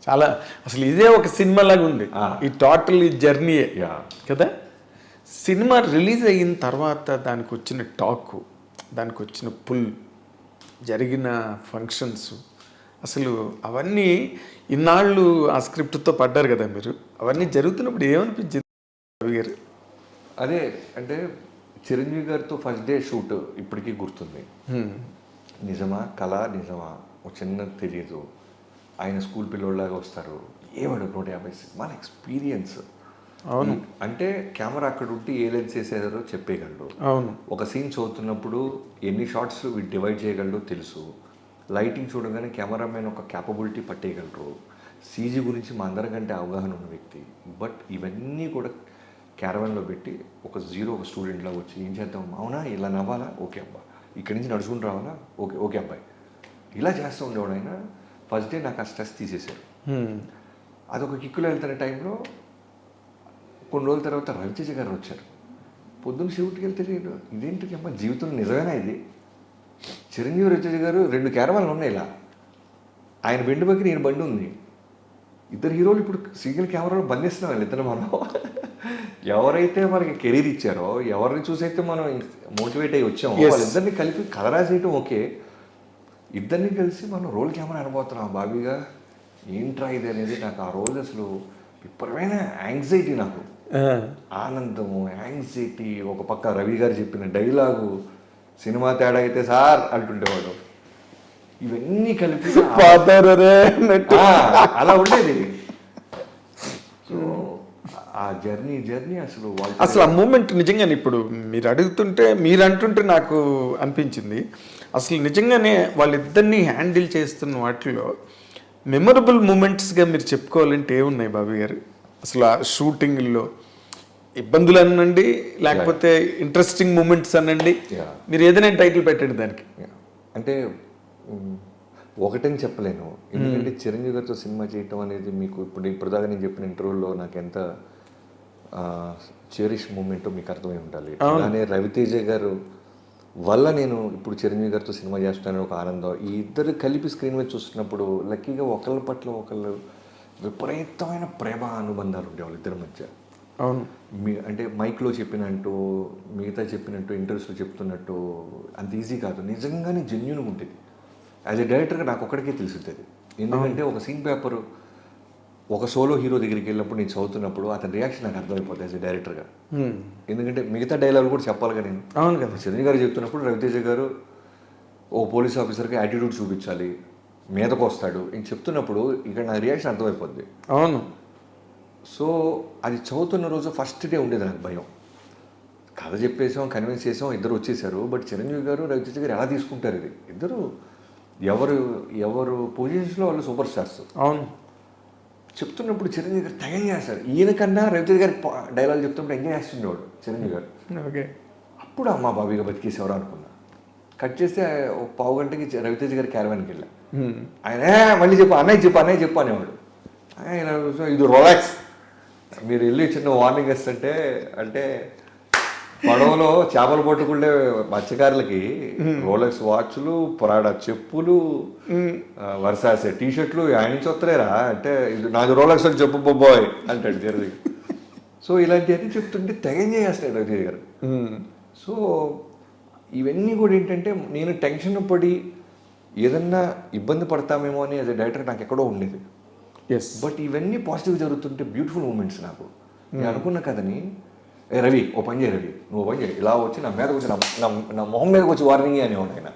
చాలా అసలు ఇదే ఒక సినిమా లాగా ఉంది. ఈ టోటల్ ఈ జర్నీయే కదా. సినిమా రిలీజ్ అయిన తర్వాత దానికి వచ్చిన టాక్, దానికి వచ్చిన పుల్, జరిగిన ఫంక్షన్స్, అసలు అవన్నీ ఇన్నాళ్ళు ఆ స్క్రిప్ట్తో పడ్డారు కదా మీరు. అవన్నీ జరుగుతున్నప్పుడు ఏమనిపించింది రవి గారు? అదే అంటే చిరంజీవి గారితో ఫస్ట్ డే షూట్ ఇప్పటికీ గుర్తుంది. నిజమా కళ నిజమా ఒక చిన్న తెలియదు. ఆయన స్కూల్ పిల్లోళ్ళలాగా వస్తారు, ఏమడు 150 సినిమాల ఎక్స్పీరియన్స్. అవును, అంటే కెమెరా అక్కడ ఉంటే ఏ లెన్స్ వేసేదారో చెప్పేయగలడు. అవును, ఒక సీన్ చదువుతున్నప్పుడు ఎన్ని షార్ట్స్ డివైడ్ చేయగలడో తెలుసు. లైటింగ్ చూడగానే కెమెరామెన్ ఒక క్యాపబిలిటీ పట్టేయగలరు. సీజీ గురించి మా అందరికంటే అవగాహన ఉన్న వ్యక్తి. బట్ ఇవన్నీ కూడా క్యారవాన్లో పెట్టి ఒక స్టూడెంట్లా వచ్చి ఏం చేద్దాం, అవునా ఇలా నవ్వాలా, ఓకే అబ్బా, ఇక్కడి నుంచి నడుచుకుంటూ రావాలా, ఓకే ఓకే అబ్బాయి, ఇలా చేస్తూ ఉండేవాడు ఆయన. ఫస్ట్ డే నాకు ఆ స్ట్రెస్ తీసేశారు. అదొక కిక్కులో వెళ్తున్న టైంలో కొన్ని రోజుల తర్వాత రవితేజ గారు వచ్చారు. పొద్దున్న షూట్కి వెళ్తే ఇదేంటి అమ్మ జీవితంలో నిజమేనా ఇది? చిరంజీవి రవితేజ గారు 2 క్యారవాన్లు ఉన్నాయి ఇలా. ఆయన బండి పక్కన ఈయన బండి ఉంది. ఇద్దరు హీరోలు ఇప్పుడు సింగిల్ కెమెరాలో బంధిస్తున్నాం వాళ్ళిద్దరు. మనం ఎవరైతే మనకి కెరీర్ ఇచ్చారో, ఎవరిని చూసైతే మనం మోటివేట్ అయ్యి వచ్చామో వాళ్ళిద్దరిని కలిపి కథ రాసేయటం ఓకే, ఇద్దరిని కలిసి మనం రోల్ కెమెరా అనబోతున్నాం బాబీగా. ఏంట్రా ఇది అనేది నాకు ఆ రోజు అసలు విపరమైన యాంగ్జైటీ, నాకు ఆనందము, యాంగ్జైటీ. ఒక పక్క రవి గారు చెప్పిన డైలాగు, సినిమా తేడా అయితే సార్ అంటుండేవాడు. ఇవన్నీ కలిపి అలా ఉండేది. సో ఆ జర్నీ అసలు ఆ మూమెంట్ నిజంగానే ఇప్పుడు మీరు అడుగుతుంటే, మీరు అంటుంటే నాకు అనిపించింది, అసలు నిజంగానే వాళ్ళిద్దరినీ హ్యాండిల్ చేస్తున్న వాటిలో మెమరబుల్ మూమెంట్స్గా మీరు చెప్పుకోవాలంటే ఏమున్నాయి బాబీ గారు? అసలు ఆ షూటింగ్లో ఇబ్బందులు అనండి, లేకపోతే ఇంట్రెస్టింగ్ మూమెంట్స్ అనండి, మీరు ఏదైనా టైటిల్ పెట్టండి దానికి. అంటే ఒకటని చెప్పలేను, ఎందుకంటే చిరంజీవి గారితో సినిమా చేయటం అనేది మీకు ఇప్పుడు దాకా నేను చెప్పిన ఇంటర్వ్యూలో నాకు ఎంత చెరిష్ మూమెంట్ మీకు అర్థమై ఉండాలి. అలానే రవితేజ గారు వల్ల నేను ఇప్పుడు చిరంజీవి గారితో సినిమా చేస్తానని ఒక ఆనందం. ఈ ఇద్దరు కలిపి స్క్రీన్ మీద చూస్తున్నప్పుడు లక్కీగా ఒకళ్ళ పట్ల ఒకళ్ళు విపరీతమైన ప్రేమ అనుబంధాలు ఉండేవాళ్ళు ఇద్దరి మధ్య. అవును, అంటే మైక్లో చెప్పినట్టు, మిగతా చెప్పినట్టు, ఇంటర్వ్యూస్లో చెప్తున్నట్టు అంత ఈజీ కాదు, నిజంగానే జెన్యూన్గా ఉంటుంది. యాజ్ ఎ డైరెక్టర్గా నాకు ఒక్కడికే తెలుస్తుంది. ఎందుకంటే ఒక సీన్ పేపర్ ఒక సోలో హీరో దగ్గరికి వెళ్ళినప్పుడు నేను చదువుతున్నప్పుడు అతని రియాక్షన్ నాకు అర్థమైపోతుంది యాజ్ ఎ డైరెక్టర్గా. ఎందుకంటే మిగతా డైలాగ్ కూడా చెప్పాలిగా నేను. అవును కదా. చిరంజీవి గారు చెప్తున్నప్పుడు రవితేజ గారు ఓ పోలీస్ ఆఫీసర్కి యాటిట్యూడ్ చూపించాలి, మీదకు వస్తాడు ఇంక చెప్తున్నప్పుడు ఇక్కడ నా రియాక్షన్ అర్థమైపోద్ది. అవును. సో అది చదువుతున్న రోజు ఫస్ట్ డే ఉండేది నాకు భయం. కథ చెప్పేసాం, కన్విన్స్ చేసాం, ఇద్దరు వచ్చేసారు. బట్ చిరంజీవి గారు రవితేజ గారు ఎలా తీసుకుంటారు ఇది? ఇద్దరు ఎవరు పొజిషన్స్లో వాళ్ళు సూపర్ స్టార్స్. అవును. చెప్తున్నప్పుడు చిరంజీవి గారు తెగ చేస్తారు. ఈయనకన్నా రవితేజ గారి డైలాగ్ చెప్తున్నప్పుడు ఎంజాయ్ చేస్తుండేవాడు చిరంజీవి గారు. ఓకే. అప్పుడు అమ్మ బాబీగా బతికేసేవారు అనుకున్నా. కట్ చేస్తే ఒక పావు గంటకి రవితేజ గారి క్యారవాన్కి వెళ్ళా. ఆయన మళ్ళీ అన్నయ్య చెప్పు అనేవాడు. ఆయన ఇది రిలాక్స్, మీరు వెళ్ళి చిన్న వార్నింగ్ ఇస్తుంటే, అంటే పడవలో చేపలు పట్టుకుంటే మత్స్యకారులకి రోలెక్స్ వాచ్లు, పొరాడా చెప్పులు, వర్సాసే టీషర్ట్లు ఆయన నుంచి వస్తలేరా అంటే, ఇది నాది రోలెక్స్ అని చెప్పు బొబ్బాయ్ అంటాడు చిరంజీవి. సో ఇలాంటివన్నీ చెప్తుంటే తెగ చేస్తాడు రవితేజ గారు. సో ఇవన్నీ కూడా ఏంటంటే నేను టెన్షన్ పడి ఏదన్నా ఇబ్బంది పడతామేమో అని యాజ్ ఎ డైరెక్టర్ నాకు ఎక్కడో ఉండేది. బట్ ఇవన్నీ పాజిటివ్ జరుగుతుంటే బ్యూటిఫుల్ మూమెంట్స్. నాకు నేను అనుకున్న కథని, ఏ రవి ఓ పని చేయి, రవి నువ్వు పని చేయి, ఇలా వచ్చి నా మీదకి వచ్చి నా మొహం మీదకి వచ్చి వార్నింగ్ అనేవాడు ఆయన.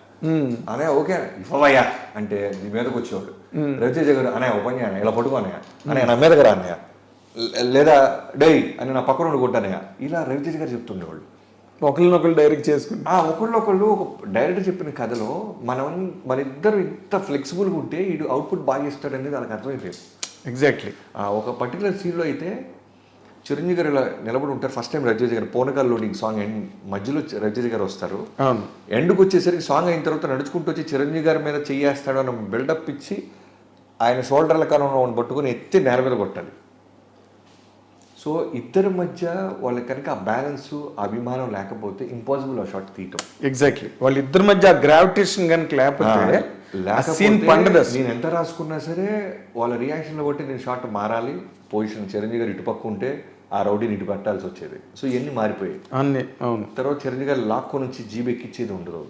అనే ఓకే ఇవ్వయ్యా అంటే నీ మీదకి వచ్చేవాడు. రవితేజ గారు అన్నయ్య ఓ పని చేయనయ్య, ఇలా పట్టుకో అన్నయ్య, అన్నయ్య నా మీదకి రా అన్నయ్య, లేదా డై అని నా పక్కన కొట్టానయ్య, ఇలా రవితేజ గారు చెప్తుండేవాళ్ళు. ఒకళ్ళనొకళ్ళు డైరెక్ట్ చేసుకుంటా ఒకళ్ళు ఒక డైరెక్టర్ చెప్పిన కథలో మన ఇద్దరు ఇంత ఫ్లెక్సిబుల్గా ఉంటే వీడు అవుట్పుట్ బాగా ఇస్తాడు అనేది వాళ్ళకి అర్థమైపోయింది. ఎగ్జాక్ట్లీ. ఒక పర్టికులర్ సీన్లో అయితే చిరంజీవి గారు ఇలా నిలబడి ఉంటారు. ఫస్ట్ టైం రవితేజ గారు పోనకాల్ లోడింగ్ సాంగ్ ఎండ్ మధ్యలో రవితేజ గారు వస్తారు. ఎండ్కి వచ్చేసరికి సాంగ్ అయిన తర్వాత నడుచుకుంటూ వచ్చి చిరంజీవి గారి మీద చెయ్యేస్తాడు అన్న బిల్డప్ ఇచ్చి ఆయన షోల్డర్ల కాలంలో పట్టుకొని ఎత్తి నేల మీద కొట్టాలి. సో ఇద్దరి మధ్య వాళ్ళకి కనుక ఆ బ్యాలెన్స్, అభిమానం లేకపోతే ఇంపాసిబుల్ ఆ షాట్ తీయటం. ఎగ్జాక్ట్లీ. వాళ్ళిద్దరి మధ్య ఆ గ్రావిటేషన్ కనుక లేకపోతే సీన్ పండదు అసలు. నేను ఎంత రాసుకున్నా సరే వాళ్ళ రియాక్షన్లో బట్టి నేను షాట్ మారాలి. పొజిషన్ చిరంజీవి గారు ఇటుపక్క ఉంటే ఆ రౌడీని ఇటు పెట్టాల్సి వచ్చేది. సో ఇవన్నీ మారిపోయాయి. అన్నీ అవును తర్వాత చిరంజీవి గారు లాక్కొని వచ్చి జీబు ఎక్కిచ్చేది ఉండదు.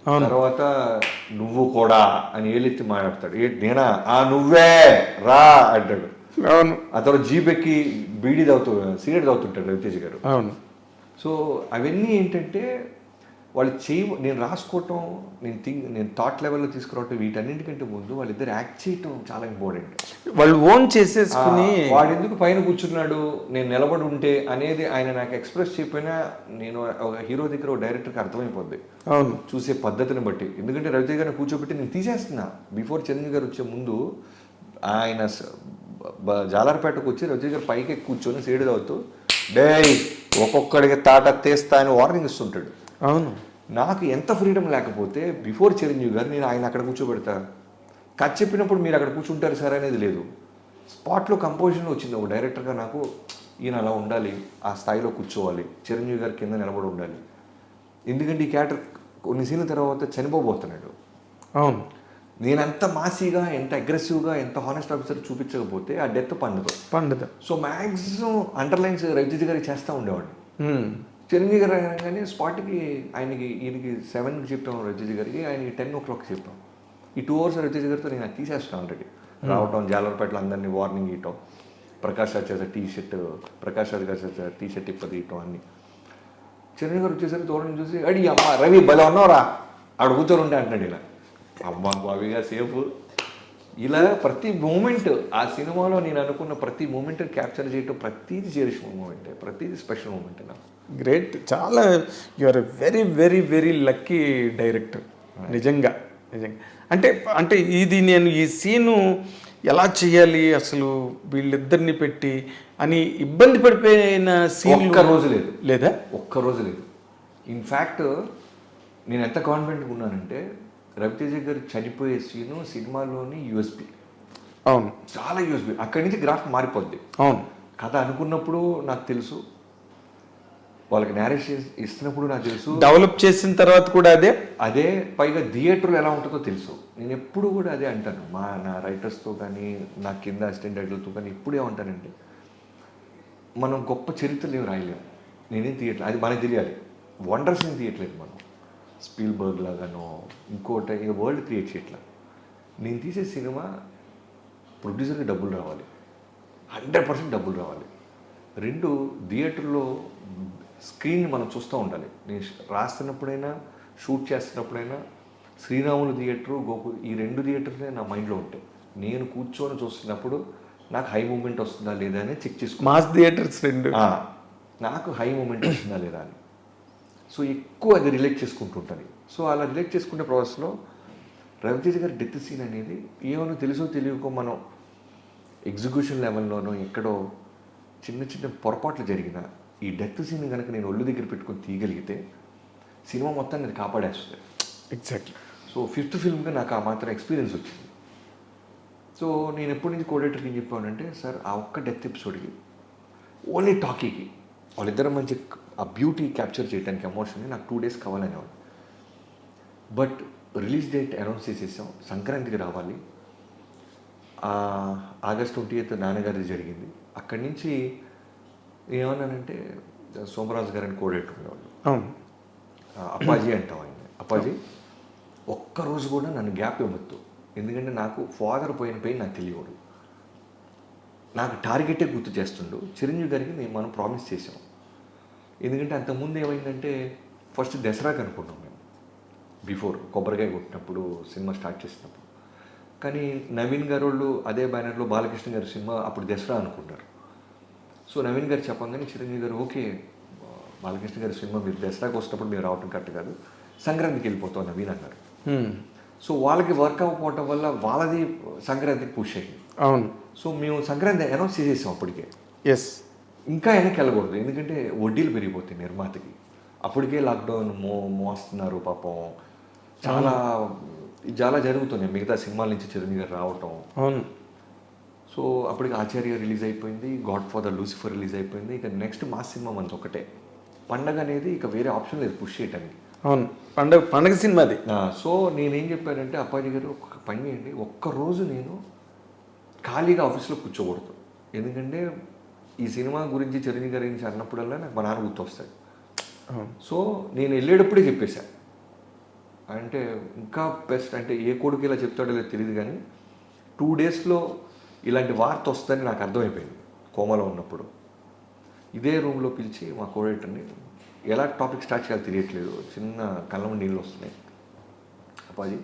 అవును. తర్వాత నువ్వు కూడా అని ఏలెత్తి మాట్లాడతాడు. నేనా నువ్వే రా అంటాడు. అవును ఆ తర్వాత జీప్ ఎక్కి బీడీ సిగరెట్ తాగుతుంటాడు రవితేజ్ గారు. అవును సో అవన్నీ ఏంటంటే వాళ్ళు నేను రాసుకోవటం, నేను థాట్ లెవెల్లో తీసుకురావటం, వీటన్నింటికంటే ముందు వాళ్ళిద్దరు యాక్ట్ చేయటం చాలా ఇంపార్టెంట్. వాళ్ళు ఓన్ చేసేసుకుని వాడు ఎందుకు పైన కూర్చున్నాడు, నేను నిలబడి ఉంటే అనేది ఆయన నాకు ఎక్స్ప్రెస్ చెప్పినా నేను ఒక హీరో దగ్గర ఒక డైరెక్టర్కి అర్థమైపోద్ది అవును చూసే పద్ధతిని బట్టి. ఎందుకంటే రవితేజ్ గారిని కూర్చోబెట్టి నేను తీసేస్తున్నా. బిఫోర్ చిరంజీవి గారు వచ్చే ముందు ఆయన జాలార్పేటకు వచ్చి రవితేజ్ గారు పైకి ఎక్కి కూర్చొని సైడ్ అవుతూ డేయ్ ఒక్కొక్కడికి తాట తీస్తా అని వార్నింగ్ ఇస్తుంటాడు. అవును నాకు ఎంత ఫ్రీడమ్ లేకపోతే బిఫోర్ చిరంజీవి గారు నేను ఆయన అక్కడ కూర్చోబెడతా, కథ చెప్పినప్పుడు మీరు అక్కడ కూర్చుంటారు సార్ అనేది లేదు. స్పాట్లో కంపోజిషన్ వచ్చింది ఒక డైరెక్టర్గా నాకు, ఈయన అలా ఉండాలి, ఆ స్థాయిలో కూర్చోవాలి, చిరంజీవి గారి కింద నిలబడి ఉండాలి. ఎందుకంటే ఈ క్యారెక్టర్ కొన్ని సీన్ల తర్వాత చనిపోబోతున్నాడు. అవును నేనంత మాసీగా, ఎంత అగ్రెసివ్గా, ఎంత హానెస్ట్ ఆఫీసర్ చూపించకపోతే ఆ డెత్ పండదు. సో మ్యాక్సిమం అండర్లైన్స్ రవితేజ్ గారికి చేస్తూ ఉండేవాడిని. చిరంజీవి గారు అనగానే స్పాట్కి ఈయనకి 7కి చెప్పాం రవితేజ్ గారికి, ఆయనకి 10 o'clock చెప్పాం. ఈ 2 hours రవితేజ్ గారితో నేను తీసేస్తాను ఆల్రెడీ. రావటం, జాలర్పేటలో అందరినీ వార్నింగ్ ఇవ్వటం, ప్రకాష్ రాజ్ చేసే ప్రకాష్ రాజ్ గారు చేసే టీషర్ట్ ఇప్పదీయటం అన్నీ. చిరంజీవి గారు వచ్చేసరికి దూరం చూసి అడి అమ్మ రవి భలే ఉన్నావురా ఆడు కూర్చొని ఉండే అంటాడు. ఇలా అమ్మ బావిగా సేఫ్. ఇలా ప్రతి మూమెంట్ ఆ సినిమాలో నేను అనుకున్న ప్రతి మూమెంట్ క్యాప్చర్ చేయటం, ప్రతిదీ చేసిన మూమెంటే, ప్రతిదీ స్పెషల్ మూమెంట్ నాకు. గ్రేట్. చాలా you are very very very lucky director. నిజంగా అంటే ఇది నేను ఈ సీను ఎలా చేయాలి అసలు వీళ్ళిద్దరిని పెట్టి అని ఇబ్బంది పడిపోయిన సీన్ ఒక్క రోజు లేదు లేదా? ఒక్కరోజు లేదు. ఇన్ఫ్యాక్ట్ నేను ఎంత కాన్ఫిడెంట్గా ఉన్నానంటే రవితేజ గారు చనిపోయే సీను సినిమాలోని యూఎస్పి. అవును చాలా యూఎస్పి. అక్కడి నుంచి గ్రాఫ్ మారిపోద్ది. అవును కథ అనుకున్నప్పుడు నాకు తెలుసు, వాళ్ళకి నేరేషన్ ఇస్తున్నప్పుడు నాకు తెలుసు, డెవలప్ చేసిన తర్వాత కూడా అదే పైగా థియేటర్లో ఎలా ఉంటుందో తెలుసు. నేను ఎప్పుడు కూడా అదే అంటాను నా రైటర్స్తో కానీ, నా కింద అసిస్టెంట్ డైరెక్టర్తో కానీ ఎప్పుడు ఏమంటానంటే, మనం గొప్ప చరిత్రలు ఏమి రాయలేము, నేనేం తీయట్లేదు, అది మనకి తెలియాలి. వండర్స్ ఏం తీయట్లేదు మనం, స్పీల్బర్గ్ లాగానో ఇంకోటి ఇక వరల్డ్ క్రియేట్ చేయట్లా. నేను తీసే సినిమా ప్రొడ్యూసర్కి డబ్బులు రావాలి, 100% డబ్బులు రావాలి. 2 థియేటర్లో స్క్రీన్ మనం చూస్తూ ఉండాలి. నేను రాస్తున్నప్పుడైనా, షూట్ చేస్తున్నప్పుడైనా శ్రీరాములు థియేటరు, గోకు, ఈ 2 థియేటర్లే నా మైండ్లో ఉంటాయి. నేను కూర్చొని చూస్తున్నప్పుడు నాకు హై మూమెంట్ వస్తుందా లేదా అని చెక్ చేసుకో. మాస్ థియేటర్స్ 2 నాకు హై మూమెంట్ వస్తుందా లేదా అని. సో ఎక్కువ అది రిలేట్ చేసుకుంటుంటుంది. సో అలా రిలేట్ చేసుకునే ప్రాసెస్లో రవితేజ గారి డెత్ సీన్ అనేది ఏమో తెలుసో తెలియకో మనం ఎగ్జిక్యూషన్ లెవెల్లోనో ఎక్కడో చిన్న చిన్న పొరపాట్లు జరిగిన ఈ డెత్ సీన్ కనుక నేను ఒళ్ళు దగ్గర పెట్టుకొని తీయగలిగితే సినిమా మొత్తాన్ని అది కాపాడేస్తుంది. ఎగ్జాక్ట్లీ. సో 5th ఫిల్మ్గా నాకు ఆ మాత్రం ఎక్స్పీరియన్స్ వచ్చింది. సో నేను ఎప్పటి నుంచి కోడేటర్కి ఏం చెప్పానంటే, సార్ ఆ ఒక్క డెత్ ఎపిసోడ్కి ఓన్లీ టాకీకి వాళ్ళిద్దరం మంచి ఆ బ్యూటీ క్యాప్చర్ చేయడానికి ఎమోషన్ని నాకు 2 days కావాలనేవాడు. బట్ రిలీజ్ డేట్ అనౌన్స్ చేసేసాం, సంక్రాంతికి రావాలి. August 20th నాన్నగారిది జరిగింది. అక్కడి నుంచి ఏమన్నానంటే సోమరాజు గారిని కోడేటర్ ఉండేవాళ్ళు, అప్పాజీ అంటాం ఆయన. అప్పాజీ ఒక్కరోజు కూడా నన్ను గ్యాప్ ఇవ్వద్దు, ఎందుకంటే నాకు ఫాదర్ పోయిన పెయిన్ నాకు తెలియదు, నాకు టార్గెటే గుర్తు చేస్తుండు. చిరంజీవి గారికి మనం ప్రామిస్ చేసాం. ఎందుకంటే అంతకుముందు ఏమైందంటే ఫస్ట్ దసరాకి అనుకున్నాం మేము, బిఫోర్ కొబ్బరికాయ కొట్టినప్పుడు సినిమా స్టార్ట్ చేసినప్పుడు. కానీ నవీన్ గారు వాళ్ళు అదే బ్యానర్లో బాలకృష్ణ గారి సినిమా అప్పుడు దసరా అనుకున్నారు. సో నవీన్ గారు చెప్పంగానే చిరంజీవి గారు ఓకే బాలకృష్ణ గారి సినిమా మీరు దసరాకి వచ్చినప్పుడు మీరు రావటం కరెక్ట్ కాదు, సంక్రాంతికి వెళ్ళిపోతాం నవీన్ అన్నారు. సో వాళ్ళకి వర్క్ అవ్వకపోవటం వల్ల వాళ్ళది సంక్రాంతికి పుష్ అయ్యింది. అవును. సో మేము సంక్రాంతి అనౌన్స్ చేసేసాం అప్పటికే. ఎస్. ఇంకా వెనక్కి వెళ్ళకూడదు, ఎందుకంటే వడ్డీలు పెరిగిపోతాయి నిర్మాతకి. అప్పటికే లాక్డౌన్ మోస్తున్నారు పాపం, చాలా జరుగుతున్నాయి మిగతా సినిమాల నుంచి చిరంజీవి గారు రావటం. అవును. సో అప్పటికి ఆచార్య రిలీజ్ అయిపోయింది, గాడ్ ఫాదర్ లూసిఫర్ రిలీజ్ అయిపోయింది. ఇక నెక్స్ట్ మాస్ సినిమా మనది ఒకటే. పండగ అనేది ఇక వేరే ఆప్షన్ లేదు పుష్ చేయడానికి. అవును, పండగ సినిమాది. సో నేనేం చెప్పానంటే అప్పాజీ గారు ఒక పని చేయండి, ఒక్కరోజు నేను ఖాళీగా ఆఫీస్లో కూర్చోకూడదు. ఎందుకంటే ఈ సినిమా గురించి చిరంజీవి గారి గురించి అన్నప్పుడల్లా నాకు మా నాన్న గుర్తొస్తాడు. అవును. సో నేను వెళ్ళేటప్పుడే చెప్పేశా. అంటే ఇంకా బెస్ట్ అంటే ఏ కొడుకు ఇలా చెప్తాడో లేదో తెలియదు కానీ 2 డేస్లో ఇలాంటి వార్త వస్తుందని నాకు అర్థమైపోయింది కోమాలో ఉన్నప్పుడు. ఇదే రూమ్లో పిలిచి మా కోడేటర్ని ఎలా టాపిక్ స్టార్ట్ చేయాలో తెలియట్లేదు, చిన్న కళ్ళ నీళ్ళు వస్తున్నాయి. అప్పాజీ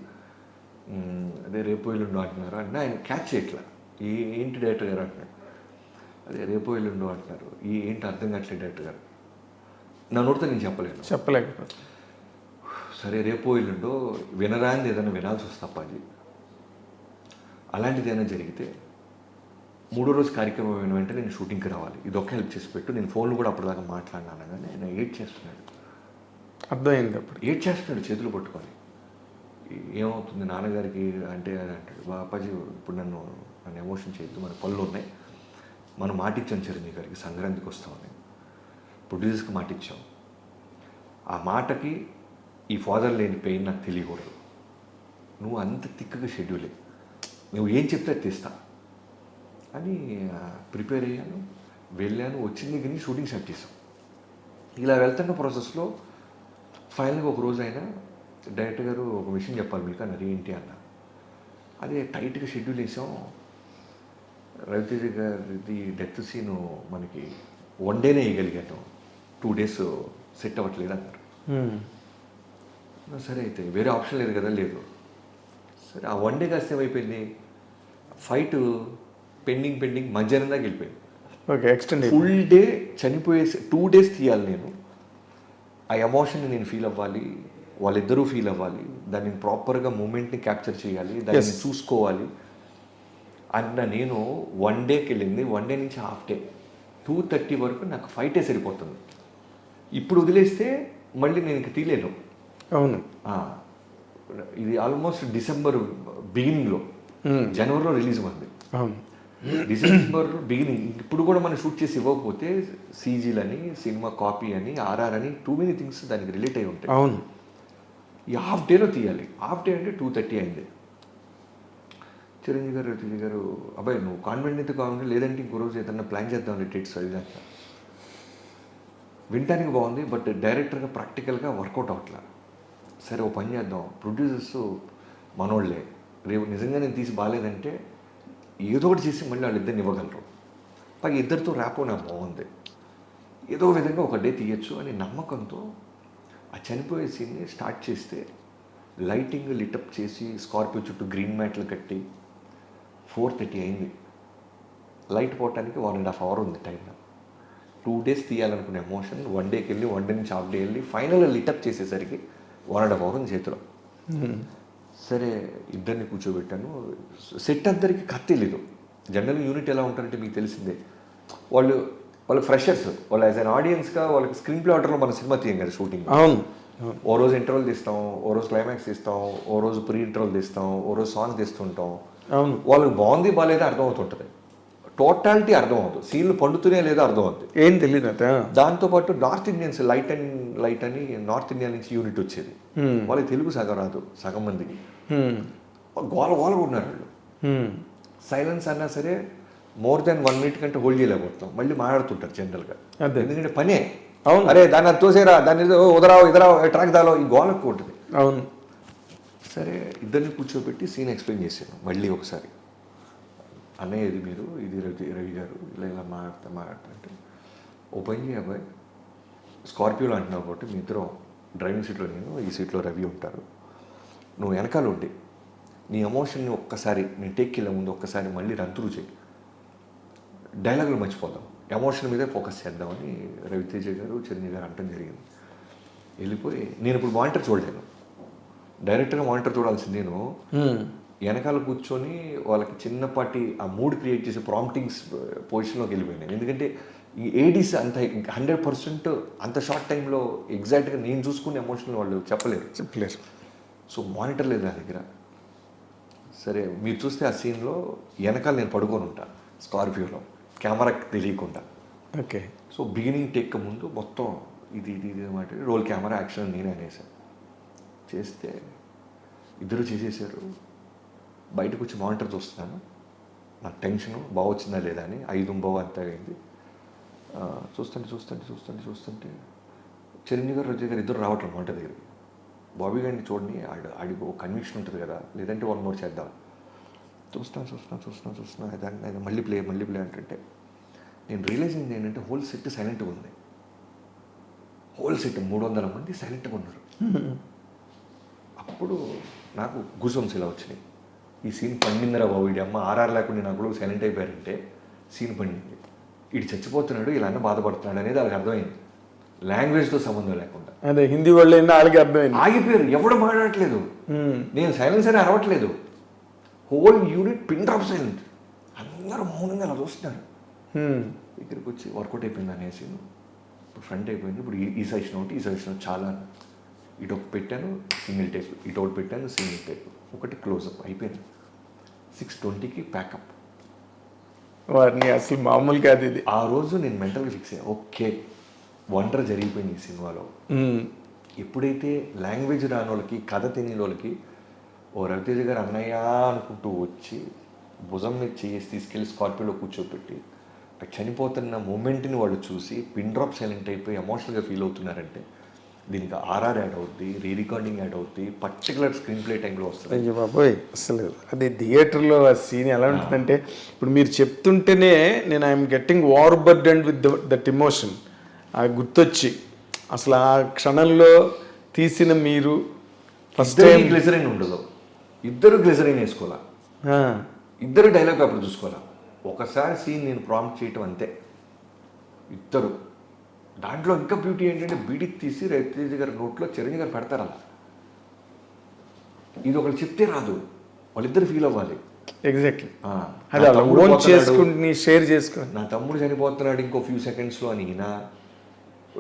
అదే రేపు ఎల్లుండో అంటున్నారు అంటే ఆయన క్యాచ్ చేయట్లా. ఏంటి డైరెక్టర్ గారు అంటున్నాడు. అదే రేపు ఎల్లుండో అంటున్నారు, ఏంటి అర్థం కావట్లేదు డైరెక్టర్ గారు. నా నోటితో నేను చెప్పలేకపోతే సరే రేపు ఎల్లుండో వినరాంది ఏదైనా వినాల్సి వస్తా అప్పాజీ. అలాంటిది ఏదైనా జరిగితే 3వ రోజు కార్యక్రమం అయిన వెంటనే నేను షూటింగ్కి రావాలి, ఇది ఒక్క హెల్ప్ చేసి పెట్టు. నేను ఫోన్లో కూడా అప్పటిదాకా మాట్లాడినాను కానీ ఆయన ఏడ్ చేస్తున్నాడు. అర్థమైంది అప్పుడు. ఏడ్ చేస్తున్నాడు చేతులు పట్టుకొని. ఏమవుతుంది నాన్నగారికి అంటే అంటాడు, అప్పాజీ ఇప్పుడు నన్ను ఎమోషన్ చేయొద్దు, మన పనులు ఉన్నాయి, మనం మాటిచ్చాం చిరంజీవి గారికి సంక్రాంతికి వస్తామని, ప్రొడ్యూసర్స్కి మాటిచ్చాం. ఆ మాటకి ఈ ఫాదర్ లేని పెయిన్ నాకు తెలియకూడదు. నువ్వు అంత తిక్కగా షెడ్యూలే, నువ్వు ఏం చెప్తే అది తీస్తా అని ప్రిపేర్ అయ్యాను. వెళ్ళాను, వచ్చిన దగ్గర నుంచి షూటింగ్ స్టార్ట్ చేసాం. ఇలా వెళ్తున్న ప్రాసెస్లో ఫైనల్గా ఒక రోజు అయినా డైరెక్టర్ గారు ఒక విషయం చెప్పాలి మీకు అన్నారు. ఏంటి అన్న, అదే టైట్గా షెడ్యూల్ వేసాం, రవితేజ గారిది డెత్ సీను మనకి 1 డేనే వేయగలిగాను, 2 డేస్ సెట్ అవ్వట్లేదు అన్నారు. సరే అయితే వేరే ఆప్షన్ లేదు కదా. లేదు సరే ఆ 1 డే కాస్త ఏమైపోయింది, ఫైట్ పెండింగ్ మధ్యాహ్నం దాకా వెళ్ళిపోయింది. ఓకే, ఎక్స్టెండ్ ఫుల్ డే చనిపోయే 2 డేస్ తీయాలి నేను. ఆ ఎమోషన్ని నేను ఫీల్ అవ్వాలి, వాళ్ళిద్దరూ ఫీల్ అవ్వాలి, దాన్ని ప్రాపర్గా మూమెంట్ని క్యాప్చర్ చేయాలి, దాన్ని చూసుకోవాలి అన్న నేను 1 డేకి వెళ్ళింది. 1 డే నుంచి హాఫ్ డే 2:30 వరకు నాకు ఫైటే సరిపోతుంది. ఇప్పుడు వదిలేస్తే మళ్ళీ నేను ఇంక తీయలేను. అవును, ఇది ఆల్మోస్ట్ డిసెంబర్ బిగినింగ్లో, జనవరిలో రిలీజ్ అయింది. అవును, డిసెంబర్ బిగినింగ్. ఇప్పుడు కూడా మనం షూట్ చేసి ఇవ్వకపోతే సీజీలని, సినిమా కాపీ అని, ఆర్ఆర్ అని, టూ మెనీ థింగ్స్ దానికి రిలేట్ అయి ఉంటాయి. అవును, ఈ హాఫ్ డేలో తీయాలి. హాఫ్ డే అంటే 2:30 అయింది. చిరంజీవి గారు అబ్బాయి నువ్వు కాన్ఫిడెంట్ అయితే కావాలి, లేదంటే ఇంకో రోజు ఏదన్నా ప్లాన్ చేద్దాం డేట్స్ అది దాకా. వినటానికి బాగుంది, బట్ డైరెక్టర్గా ప్రాక్టికల్గా వర్కౌట్ అవ్వట్లా. సరే ఓ పని చేద్దాం, ప్రొడ్యూసర్స్ మనోళ్ళే, రేపు నిజంగా నేను తీసి బాగాలేదంటే ఏదో ఒకటి చేసి మళ్ళీ వాళ్ళిద్దరిని ఇవ్వగలరు. పైగా ఇద్దరితో ర్యాపో నాకు బాగుంది, ఏదో విధంగా ఒక డే తీయచ్చు అని నమ్మకంతో ఆ చనిపోయే సీన్ని స్టార్ట్ చేస్తే లైటింగ్ లిటప్ చేసి స్కార్పియో చుట్టూ గ్రీన్ మ్యాట్లు కట్టి 4:30 అయింది. లైట్ పోవటానికి 1.5 hour ఉంది టైం. 2 డేస్ తీయాలనుకునే ఎమోషన్ 1 డేకి వెళ్ళి 1 డే నుంచి హాఫ్ డే వెళ్ళి ఫైనల్గా లిటప్ చేసేసరికి 1.5 hour ఉంది చేతిలో. సరే ఇద్దరిని కూర్చోబెట్టాను. సెట్ అందరికి కథ తెలీదు. జనరల్ యూనిట్ ఎలా ఉంటారంటే మీకు తెలిసిందే, వాళ్ళు ఫ్రెషర్స్, వాళ్ళు యాజ్ అన్ ఆడియన్స్గా వాళ్ళకి స్క్రీన్ ప్లే ఆర్డర్లో మన సినిమా తీయం కదా షూటింగ్. అవును, ఓ రోజు ఇంటర్వల్ తీస్తాం, ఓ రోజు క్లైమాక్స్ తీస్తాం, ఓ రోజు ప్రీ ఇంటర్వల్ తీస్తాం, ఓ రోజు సాంగ్ తీస్తుంటాం. అవును, వాళ్ళకి బాగుంది బాగాలేదా అర్థం అవుతుంటుంది, టోటాలిటీ అర్థం అవుతుంది, సీన్లు పండుతూనే లేదో అర్థం అవుతుంది. ఏం తెలియదు. దాంతోపాటు నార్త్ ఇండియన్స్ లైట్ అని నార్త్ ఇండియా నుంచి యూనిట్ వచ్చేది. వాళ్ళకి తెలుగు సగం రాదు, సగం మందికి గోల ఉన్నారు వాళ్ళు. సైలెన్స్ అన్నా సరే మోర్ దెన్ 1 minute కంటే హోల్డ్ చేయలేకపోతాం, మళ్ళీ మాట్లాడుతుంటారు జనరల్గా. ఎందుకంటే పనే, అవును, అరే దాన్ని అది తోసేరా, దాన్ని ఉదరావు ఇదరావు ట్రాక్ దాలో, ఈ గోలకు ఉంటుంది. అవును. సరే ఇద్దరిని కూర్చోబెట్టి సీన్ ఎక్స్ప్లెయిన్ చేశాను మళ్ళీ ఒకసారి. అన్నయ్య ఇది మీరు, ఇది రవి గారు ఇలా మాట్లాడుతుంటే ఓ పని చేయ అబ్బాయి, స్కార్పియోలో అంటున్నావు కాబట్టి మీ ఇద్దరం డ్రైవింగ్ సీట్లో నేను, ఈ సీట్లో రవి ఉంటారు, నువ్వు వెనకాల ఉండి నీ ఎమోషన్ని ఒక్కసారి నేను టేక్కి వెళ్ళే ముందు ఒక్కసారి మళ్ళీ రన్ త్రూ చేయి, డైలాగులు మర్చిపోదాం, ఎమోషన్ మీదే ఫోకస్ చేద్దామని రవితేజ గారు చిరంజీవి గారు అంటం జరిగింది. వెళ్ళిపోయి నేను ఇప్పుడు మానిటర్ చూడలేను, డైరెక్ట్గా మానిటర్ చూడాల్సింది నేను. వెనకాల కూర్చొని వాళ్ళకి చిన్నపాటి ఆ మూడ్ క్రియేట్ చేసే ప్రాంప్టింగ్స్ పొజిషన్లోకి వెళ్ళిపోయినాయి. ఎందుకంటే ఈ ఏడీస్ అంత 100% అంత షార్ట్ టైంలో ఎగ్జాక్ట్గా నేను చూసుకునే ఎమోషన్ వాళ్ళు చెప్పలేరు. సో మానిటర్ లేదు నా దగ్గర. సరే మీరు చూస్తే ఆ సీన్లో వెనకాల నేను పడుకొని ఉంటా స్కార్పియోలో, కెమెరాకి తెలియకుండా. ఓకే. సో బిగినింగ్ టేక్ ముందు మొత్తం ఇది మాట రోల్ కెమెరా యాక్షన్ నేనే అనేసాను. చేస్తే ఇద్దరు చేసేసారు. బయటకు వచ్చి మానిటర్ చూస్తున్నాను, నాకు టెన్షను బాగా వచ్చిందా లేదా అని. 5 అంతా అయింది. చూస్తుంటే చిరంజీవి గారు, రజనీ గారు ఇద్దరు రావట్లేదు మానిటర్ దగ్గరికి. బాబీ గారిని చూడండి, ఆడికి ఒక కన్విక్షన్ ఉంటుంది కదా, లేదంటే 1 మోర్ చేద్దాం. చూస్తున్నా అది మళ్ళీ ప్లే అంటుంటే నేను రియలైజ్ అయింది ఏంటంటే హోల్ సెట్ సైలెంట్గా ఉంది. హోల్ సెట్ 300 మంది సైలెంట్గా ఉన్నారు. అప్పుడు నాకు గూస్బంప్స్ ఇలా వచ్చినాయి. ఈ సీన్ పండిందిరా బాబు, వీడి అమ్మ ఆర్ఆర్ లేకుండా నాకు కూడా సైలెంట్ అయిపోయారంటే సీన్ పండింది, వీడు చచ్చిపోతున్నాడు, ఇలా అన్న బాధపడుతున్నాడు అనేది వాళ్ళకి అర్థమైంది. లాంగ్వేజ్తో సంబంధం లేకుండా. అదే హిందీ వాళ్ళు వాళ్ళకి అర్థమైంది. ఆగిపోయారు, ఎవడు మాట్లాడట్లేదు. నేను సైలెన్స్ అని అరవట్లేదు. Whole unit pin drop silent. అందరూ మౌనంగా అలా చూస్తున్నారు. ఇక్కడికి వచ్చి వర్కౌట్ అయిపోయింది అనేసి ఇప్పుడు ఫ్రంట్ అయిపోయింది. ఇప్పుడు ఈ సజెషన్ ఒకటి, ఈ సజెషన్ ఒకటి చాలా. ఇటు ఒకటి పెట్టాను సింగిల్ టేక్, ఇటు ఒకటి పెట్టాను సింగిల్ టేక్, ఒకటి క్లోజప్ అయిపోయింది. 6:20కి ప్యాకప్. వారిని అసలు మామూలు కాదు ఇది. ఆ రోజు నేను మెంటల్గా ఫిక్స్ అయ్యాను, ఓకే వండర్ జరిగిపోయింది ఈ సినిమాలో. ఎప్పుడైతే లాంగ్వేజ్ రాని వాళ్ళకి, కథ తెలియని వాళ్ళకి ఓ రవితేజ గారు అన్నయ్య అనుకుంటూ వచ్చి భుజం మీద చేసి తీసుకెళ్ళి స్కార్పియోలో కూర్చోబెట్టి చనిపోతున్న మూమెంట్ని వాళ్ళు చూసి పిన్ డ్రాప్ సైలెంట్ అయిపోయి ఎమోషనల్గా ఫీల్ అవుతున్నారంటే దీనికి ఆర్ఆర్ యాడ్ అవుద్ది, రీ రికార్డింగ్ యాడ్ అవుద్ది, పర్టికులర్ స్క్రీన్ ప్లే టైంలో వస్తుంది. అయ్యో బాబోయ్, అసలు అది థియేటర్లో ఆ సీన్ ఎలా ఉంటుందంటే ఇప్పుడు మీరు చెప్తుంటేనే నేను I'm getting war burden with that emotion. ఆ గుర్తొచ్చి అసలు ఆ క్షణంలో తీసిన మీరు ఫస్ట్ టైం గ్లిజరిన్ ఉండదు, ఇద్దరు గ్లిజరిన్ వేసుకోవాలా, ఇద్దరు డైలాగ్ పేపర్ చూసుకోవాలా. ఒకసారి సీన్ నేను ప్రాంప్ట్ చేయటం అంతే, ఇద్దరు. దాంట్లో ఇంకా బ్యూటీ ఏంటంటే బీడికి తీసి రవితేజ గారి నోట్లో చిరంజీవి గారు పెడతారు. అలా ఇది ఒకరు చెప్తే రాదు, వాళ్ళిద్దరు ఫీల్ అవ్వాలి. ఎగ్జాక్ట్లీ, అది అలా ఓన్ చేసుకుని షేర్ చేసుకుని నా తమ్ముడు చనిపోతున్నాడు ఇంకో ఫ్యూ సెకండ్స్లో అని.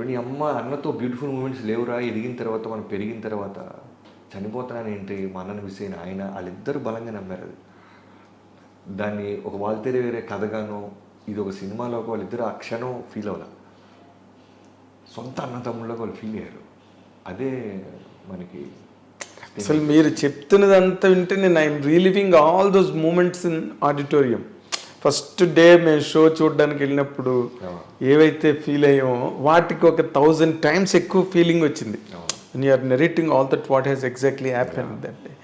నీ అమ్మ అన్నతో బ్యూటిఫుల్ మూమెంట్స్ లేవురా, ఎదిగిన తర్వాత మనం పెరిగిన తర్వాత చనిపోతున్నాను ఏంటి, మా అన్నని మిస్ అయిన ఆయన, వాళ్ళిద్దరు బలంగా నమ్మారు. అది దాన్ని ఒక వాళ్ళతేరే వేరే కథగానో ఇది ఒక సినిమాలోకి వాళ్ళిద్దరు ఆ క్షణం ఫీల్ అవ్వాలి, సొంత అన్న తమ్ముళ్ళకి వాళ్ళు ఫీల్ అయ్యారు. అదే మనకి అసలు మీరు చెప్తున్నదంతా వింటే నేను I'm reliving all those moments in auditorium. First day మేము షో చూడడానికి వెళ్ళినప్పుడు ఏవైతే ఫీల్ అయ్యామో వాటికి ఒక 1000 times ఎక్కువ ఫీలింగ్ వచ్చింది. And you are narrating all that what has exactly happened that day.